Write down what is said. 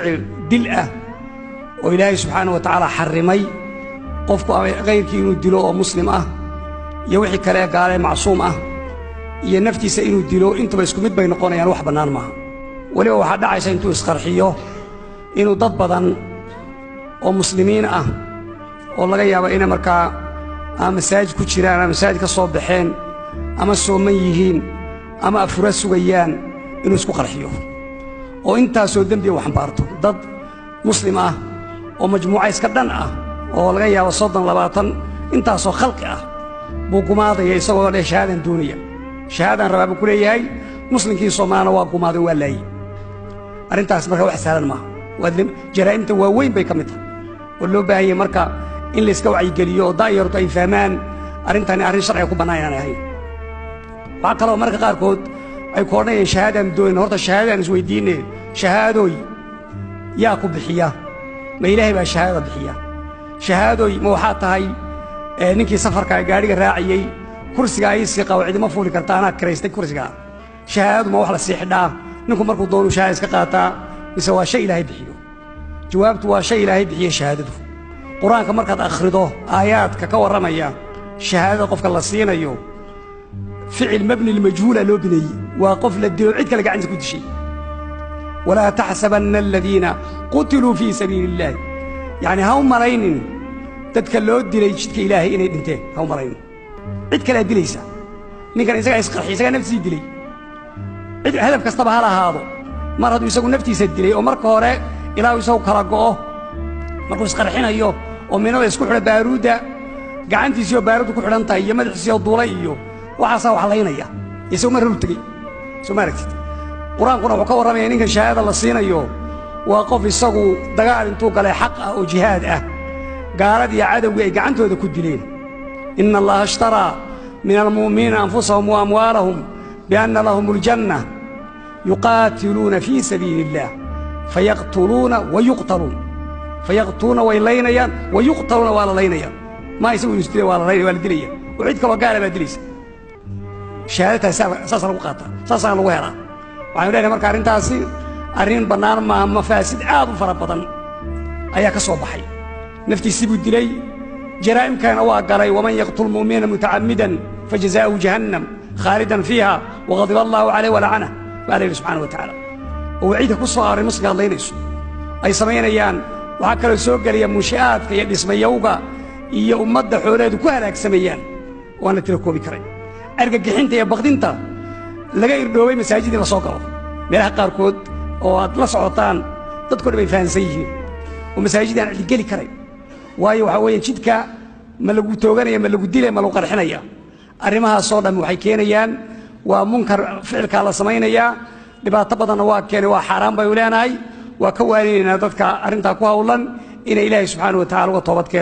ficil dil ah oo Ilaahay subxaanahu wa ta'aala xarimay qofku غيرkii inuu dilo oo muslim ah iyo wixii kale gaale macsuum ah iyo naftiisa inuu dilo intaba isku mid bay noqonayaan wax banaan maaha waliba waxa dhacaysa intuu isqarxiyo inuu dad badan oo muslimiin ah oo laga yaabo inay markaa masaajid ku jiraan ama masaajid ka soo baxeen ama sooman yihiin ama afura sugayaan inuu isku qarxiyo oo intaasoo dambi wax xambaarto dad muslim ah oo majmuuca iska dhan ah oo laga yaabo 30-20 intaasoo khalqi ah buu gumaadaya isagoo leh shahaadan doonaya shahaadan rabaa ku leeyahay muslimkii Soomaaliya waa gumaaday waa laayay arintaas marka wax sahlan ma waa jaraa'imta waaweyn bay kamid tahay oo loo baahan yahay marka in la iska wacyi geliyo oo daayirtu ay fahmaan arintani arrin sharci ku banaayaan ahay waxa kale oo marka qaarkood ay ku ornayeen shahaadan doon horta shahaadan is weydiinay shahaadooy yaa ku bixiya ma Ilaahay baa shahaada bixiya shahaadooy ma waxa tahay ninkii safarka gaariga raaciyay kursiga ay si qawcid ma fuuli kartaa ana kareystay kursiga shahaadu ma wax la siixdaa ninku markuu doono shahaad iska qaataa mise waa shay Ilaahay bixiyo jawaabtu waa shay Ilaahay bixiyo shahaadadu quraanka markaad akhrido aayaadka ka waramaya shahaadada qofka la siinayo ficil mabni al-majhul loo binay waa qof la dilo cid kale gacanta ku dishay wala tahsabanna alladhina qutilu fi sabilillah yani haw maraynin dadka loo dilay jidka Ilaahay inay dhinteen haw maraynin cid kale dilaysa ninkan isaga isqarxi isaga naftiisa dilay cid hadaf kasta ba halahaado mar hadduu isagu naftiisa dilay oo marka hore ilaa isagu kala go'o markuu isqarxinayo oo minada isku xidha baaruuda gacantiisa oo baaruudu ku xidhan tahay iyo madaxiisa oo duulay iyo waxa wax laynaya isagu mar uu tagay soo maaragtid quraankuna wuxuu ka warramay ninkan shahaada la siinayo waa qof isagu dagaal intuu galay xaq ah oo jihaad ah gaalad iyo cadawga ay gacantooda ku dileen inna allaha ishtara min almu'minina anfusahum wa amwalahum bi anna lahumul janna yuqatiluna fi sabilillah fayaqtuluna wa yuqtalun fayaqtuna wa ilaynayan wa yuqtaluna wa ilaynayan ma isagu istii waa la dilaya oo cid kale gaar ah dilaysa shahaadada saas lagu qaata saas lagu helaa waxaan leeyahay marka arintaasi arrin banaan ma mafaasid aad u fara badan ayaa ka soo baxay naftiisa buu dilay jaraa'im kana waa galay waman yaqtul mu'mina muta'ammidan fajzaa'u jahannam khalidan fiha wa ghadiba Allahu alayhi wa la'anahu wa alayhi subhanahu wa ta'ala oo ciida ku soo aray musliga leeynayso ay sameeyaan waxa kale soo galaya mushaadka iyo dhismayowga iyo ummadda xoolaheedu ku halaagsamayaan waana tiro koobi karay argagixinta iyo baqdinta laga irdhoobay masaajidda la soo galo meelaha qaarkood oo aad la socotaan dadku bay fahansan yihiin oo masaajidda aan geli karay waayo waxa weeye jidka ma lagu tooganaya ma lagu dilay ma lagu qarxinaya arrimahaas oo dhan waxay keenayaan waa munkar ficilka la sameeynaya dhibaato badan waa keenay waa xaraam bay u leenahay waa ka waanina dadka arinta ku hawlan in Ilaahay subhanahu wa ta'ala uga toobad keenay